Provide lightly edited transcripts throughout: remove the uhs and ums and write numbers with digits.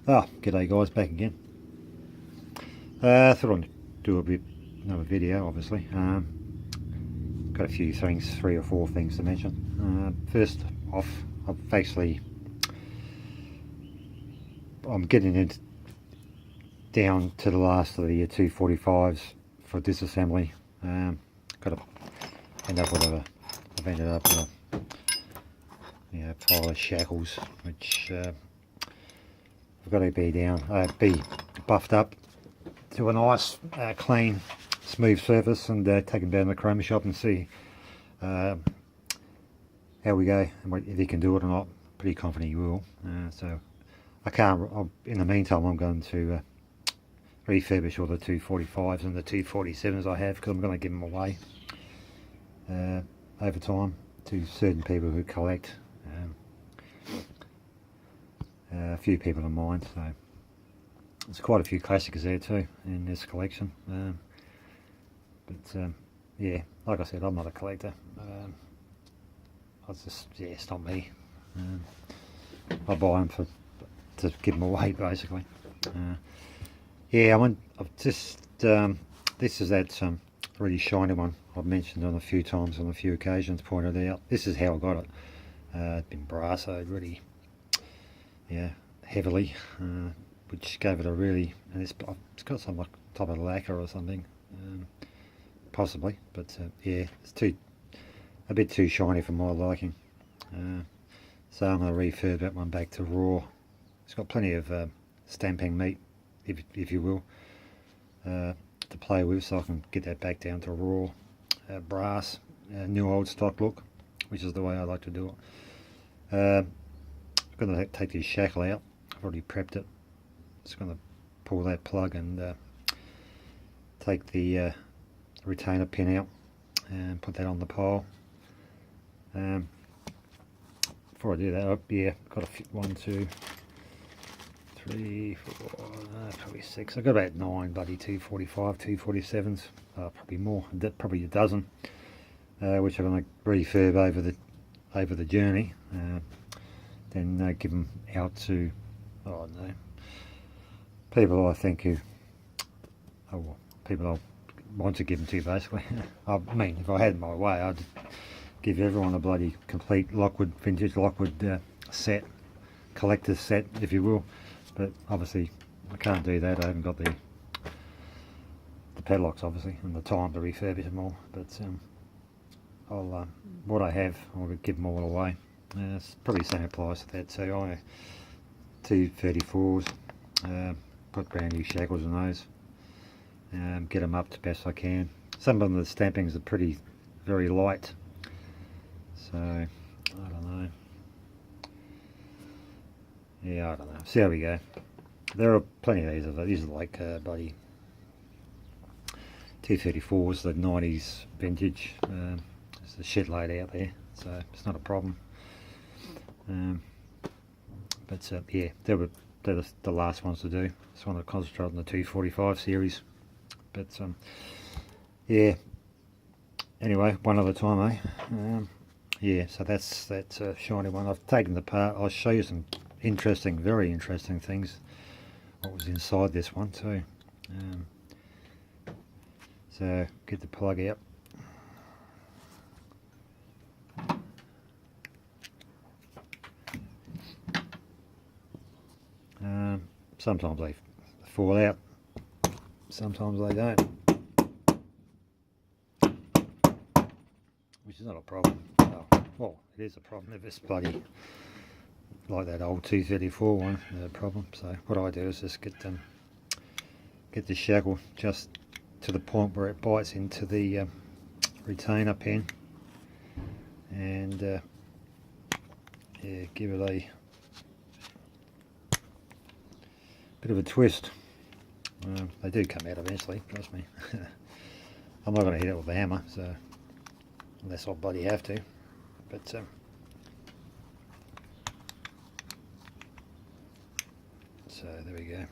G'day guys, back again. Thought I'd do another video, obviously. Got a few things, 3 or 4 things to mention. First off, I'm getting down to the last of the 245s for disassembly. I've ended up with a pile of shackles, which I've got to be buffed up to a nice, clean, smooth surface, and take them down to the chroma shop and see how we go and if he can do it or not. Pretty confident he will. So in the meantime, I'm going to refurbish all the 245s and the 247s I have, because I'm going to give them away over time to certain people who collect. A few people in mind, so there's quite a few classics there too in this collection. Yeah, like I said, I'm not a collector. It's not me. I buy them to give them away, basically. This is that really shiny one I've mentioned on a few times, on a few occasions, pointed out. This is how I got it. It's been brassoed really, heavily, which gave it a really, and it's got some like type of lacquer or something, possibly, but it's a bit too shiny for my liking. So I'm going to refurb that one back to raw. It's got plenty of stamping meat, if you will, to play with, so I can get that back down to raw brass, new old stock look, which is the way I like to do it. I'm going to take this shackle out. I've already prepped it. Just going to pull that plug and take the retainer pin out and put that on the pile. Before I do that, I've got 1, 2, 3, 4, probably 6. I've got about 9 bloody 245, 247s, probably more, probably a dozen, which I'm going to refurb over the journey. Then give them out to, people I think people I want to give them to, basically. I mean, if I had my way, I'd give everyone a bloody complete vintage Lockwood set, collector's set, if you will. But obviously I can't do that. I haven't got the padlocks, obviously, and the time to refurbish them all. But what I have, I'll give them all away. It's probably the same applies to that. So I 234s, put brand new shackles in those, get them up to best I can. Some of them, the stampings are very light, so I don't know. Yeah, I don't know. See how we go. There are plenty of these. These are like bloody 234s, the 90s vintage. There's a shitload out there, so it's not a problem. They're the last ones to do. Just want to concentrate on the 245 series. But anyway, one at a time, eh? So that's that shiny one. I've taken the part. I'll show you some very interesting things. What was inside this one too. So get the plug out. Sometimes they fall out, sometimes they don't, which is not a problem. Well, it is a problem if it's bloody like that old 234 one, no problem. So what I do is just get the shackle just to the point where it bites into the retainer pin, and give it a bit of a twist. They do come out eventually, trust me. I'm not going to hit it with a hammer, so unless I bloody have to. But so there we go.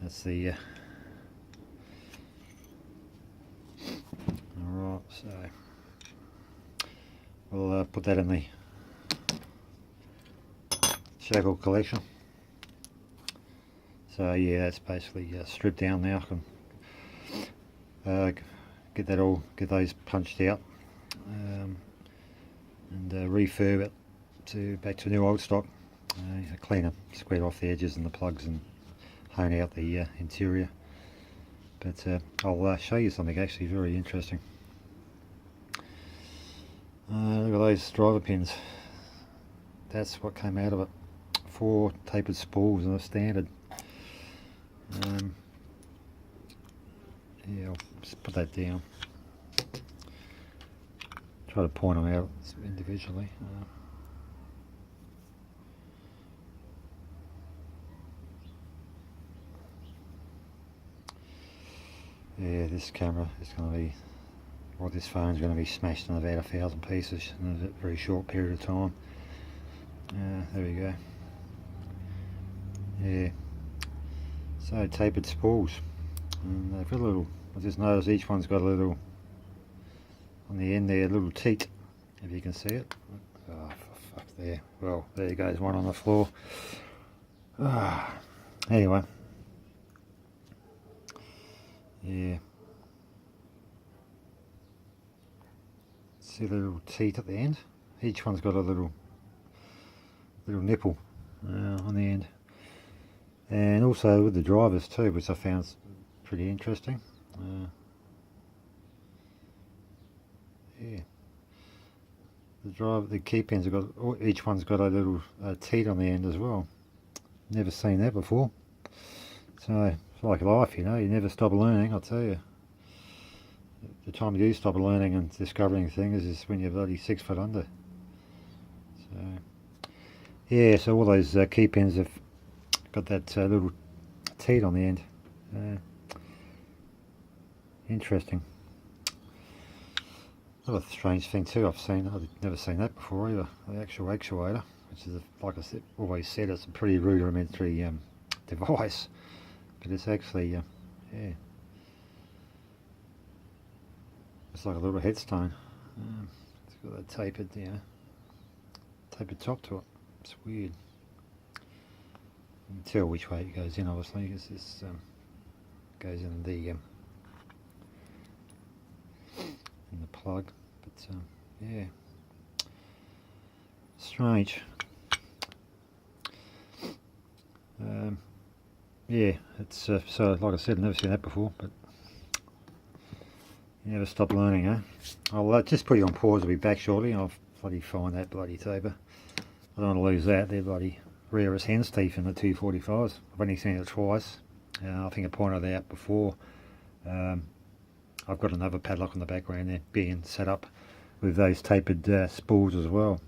That's the alright, so we'll put that in the shackle collection. So yeah, that's basically stripped down now. I can get those punched out, and refurb it back to new old stock. Clean up, square off the edges and the plugs, and hone out the interior. But I'll show you something actually very interesting. Look at those driver pins. That's what came out of it. 4 tapered spools and a standard. Yeah, I'll just put that down. Try to point them out individually. Yeah, this camera is going to be, or this phone's going to be smashed in about 1,000 pieces in a very short period of time. There we go. Yeah. So tapered spools, and they've got a little. I just noticed each one's got a little on the end there, a little teat. If you can see it. Oh, for fuck there. Well, there goes one on the floor. Anyway. Yeah. See the little teat at the end? Each one's got a little nipple on the end. And also with the drivers too, which I found pretty interesting. Yeah. The key pins have got, each one's got a little teat on the end as well. Never seen that before. So it's like life, you know, you never stop learning, I'll tell you. The time you do stop learning and discovering things is when you're bloody 6 foot under. So yeah, so all those key pins have got that little teat on the end. Interesting. Another strange thing too I've never seen that before either, the actual actuator, which is, like I said, always said, it's a pretty rudimentary device, but it's actually, yeah, it's like a little headstone. It's got that tapered, tapered top to it. It's weird. You can tell which way it goes in, obviously, because this goes in the plug. But yeah, strange. Yeah, it's so like I said, I've never seen that before, but you never stop learning, eh? I'll just put you on pause. I'll be back shortly. I'll bloody find that bloody taper. I don't want to lose that. They're bloody rare as hen's teeth in the 245s. I've only seen it twice. I think I pointed that out before. I've got another padlock in the background there being set up with those tapered spools as well.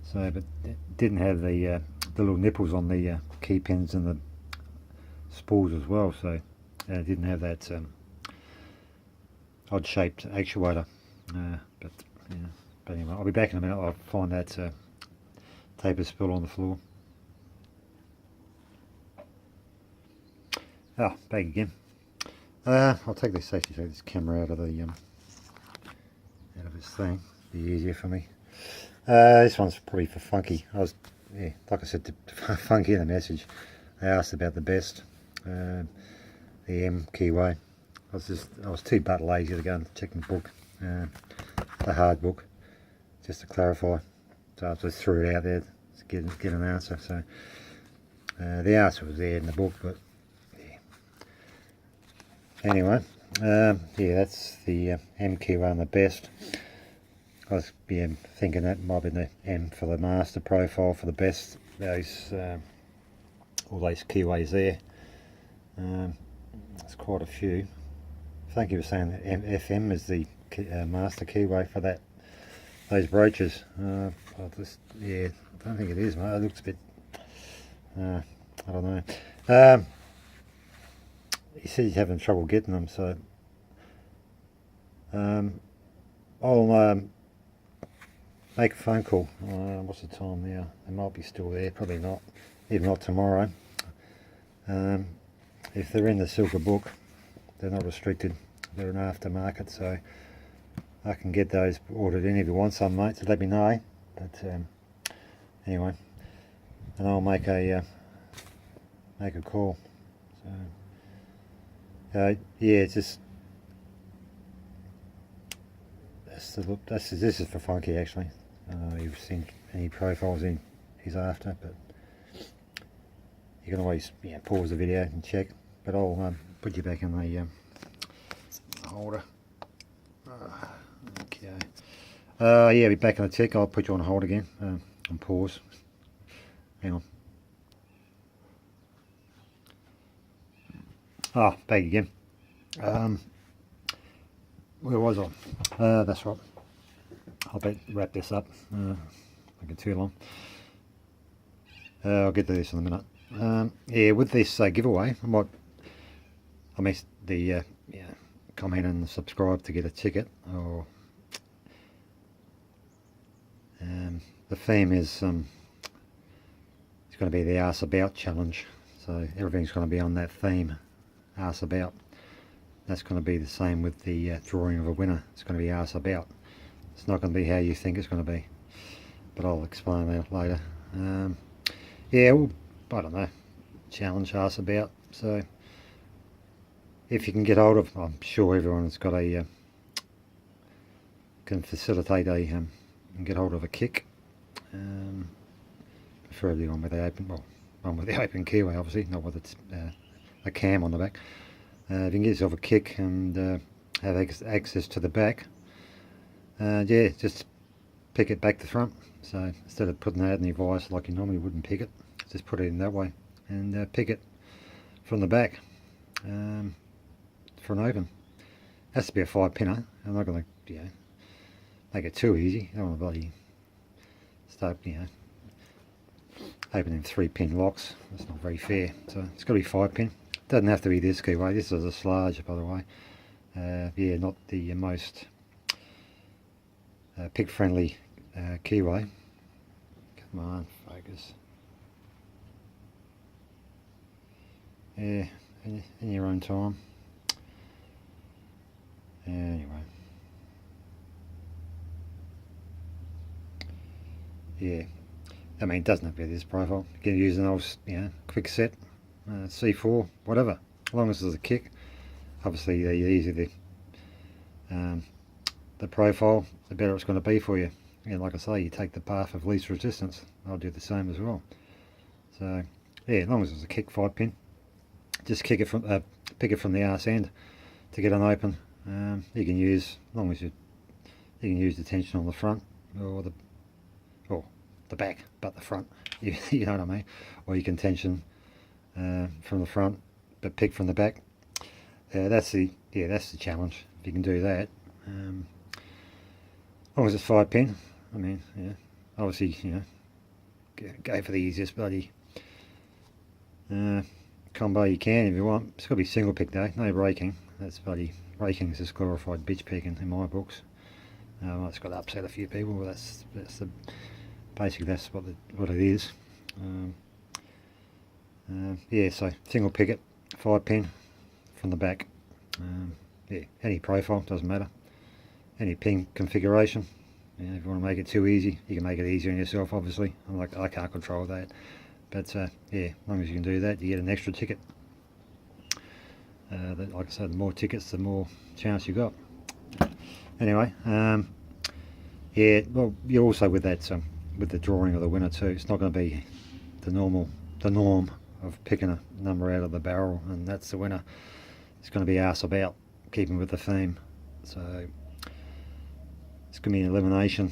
So, but it didn't have the little nipples on the key pins and the spools as well. So it didn't have that odd shaped actuator. But anyway, I'll be back in a minute. I'll find that taper spool on the floor. Back again. I'll take this camera out of the its thing. Be easier for me. This one's probably for Funky. Like I said to Funky in the message, I asked about the best, the M keyway. I was too butt lazy to go and check the book, the hard book, just to clarify. So I just threw it out there to get an answer. So the answer was there in the book, but anyway, yeah, that's the M keyway on the best. I was thinking that might be the M for the master profile for the best. Those all those keyways there. There's quite a few. Thank you for saying that FM is the master keyway for that. Those brooches. I don't think it is, mate. It looks a bit. I don't know. He said he's having trouble getting them, so I'll make a phone call. What's the time now? They might be still there, probably not. If not tomorrow. If they're in the Silver Book, they're not restricted. They're an aftermarket, so I can get those ordered in if you want some, mate. So let me know. But anyway, and I'll make a call. So yeah, it's just that's the look. This is for Funky actually. I don't know if you've seen any profiles he's after, but you can always pause the video and check. But I'll put you back in the holder. Okay. Yeah, be back in a tick. I'll put you on hold again and pause. Hang on. Back again. Where was I? That's right. I'll wrap this up. Make it too long. I'll get to this in a minute. Yeah, with this giveaway, I missed the comment and subscribe to get a ticket. Or the theme is it's going to be the Ask About challenge. So everything's going to be on that theme, Ask About. That's going to be the same with the drawing of a winner. It's going to be Ask About. It's not going to be how you think it's going to be, but I'll explain that later. Yeah, well, I don't know, challenge, Ask About. So if you can get hold of, I'm sure everyone's got a can facilitate a and get hold of a kick. Preferably one with the open keyway, obviously, not with a cam on the back. If you can get yourself a kick and have access to the back, yeah, just pick it back to front. So instead of putting that in the vise like you normally wouldn't pick it, just put it in that way and pick it from the back for an open. Has to be a 5-pinner. I'm not going to make it too easy. I don't want to bloody start opening 3-pin locks. That's not very fair. So it's got to be 5-pin. Doesn't have to be this keyway. This is a Sludge, by the way. Yeah, not the most pick friendly keyway. Come on, focus. Yeah, in your own time. Anyway. Yeah, I mean, it doesn't have to be this profile. You can use an old, quick set, C4, whatever. As long as there's a kick. Obviously, the easier the profile, the better it's going to be for you. And like I say, you take the path of least resistance. I'll do the same as well. So yeah, as long as there's a kick 5-pin, just kick it from pick it from the arse end to get an open. You can use, as long as you can use the tension on the front or the back, but the front. You know what I mean? Or you can tension from the front, but pick from the back. That's the challenge. If you can do that, as long as it's 5-pin. I mean, obviously, go for the easiest bloody combo you can if you want. It's got to be single pick though, no raking. That's bloody raking is just glorified bitch picking in my books. It's got to upset a few people, but that's the basically that's what it is. Yeah, so single picket, 5-pin from the back. Yeah, any profile, doesn't matter. Any pin configuration. If you want to make it too easy, you can make it easier on yourself, obviously. I can't control that. But yeah, as long as you can do that, you get an extra ticket. Like I said, the more tickets, the more chance you got. Anyway, yeah, well, you're also with that, with the drawing of the winner too. It's not going to be the norm of picking a number out of the barrel and that's the winner. It's going to be Ask About, keeping with the theme. So it's going to be an elimination.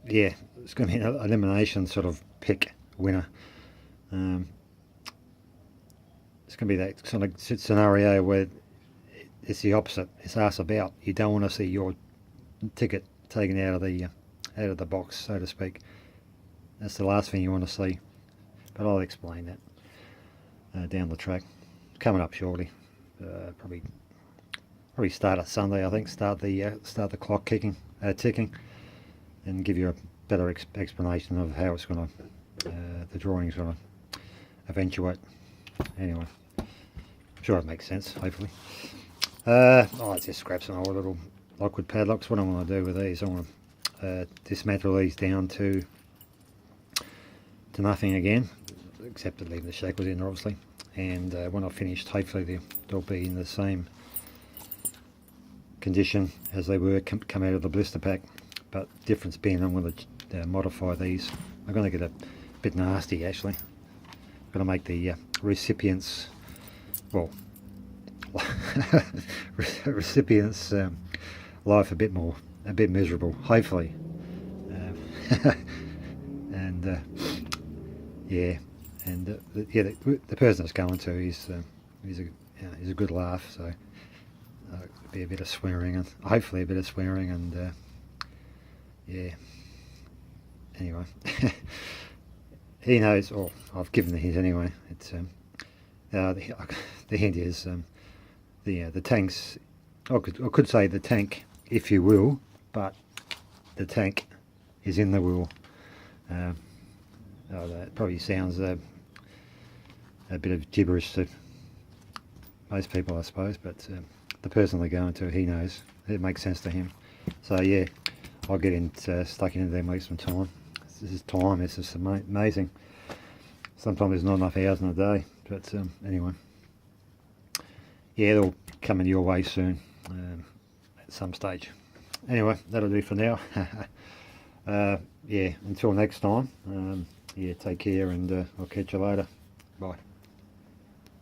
Yeah, it's going to be an elimination sort of pick winner. It's going to be that sort of scenario where it's the opposite. It's Ask About. You don't want to see your ticket taken out of the box, so to speak. That's the last thing you want to see. But I'll explain that down the track. Coming up shortly. Probably start at Sunday, I think. Start the clock ticking, and give you a better explanation of how it's going to, the drawing's going to eventuate. Anyway, I'm sure it makes sense. Hopefully. I'll just grab some old little Lockwood padlocks. What I want to do with these, I want to dismantle these down to to nothing again, except to leave the shackles in obviously. And when I've finished, hopefully they'll be in the same condition as they were come out of the blister pack. But difference being, I'm going to modify these. I'm going to get a bit nasty actually. I'm going to make the recipients, well, recipients' life a bit miserable, hopefully. And yeah, and the person that's going to, he's a good laugh, so there'll be a bit of swearing, and hopefully a bit of swearing, and yeah. Anyway, he knows, or I've given the hint anyway. It's the hint is the tanks. I could say the tank, if you will, but the tank is in the wheel. That probably sounds a bit of gibberish to most people, I suppose, but the person they're going to, he knows. It makes sense to him. So yeah, I'll get stuck into them weeks some time. This is time. It's just amazing. Sometimes there's not enough hours in a day, but anyway, yeah, they'll come in your way soon at some stage. Anyway, that'll do for now. Yeah, until next time. Yeah, take care, and I'll catch you later. Bye.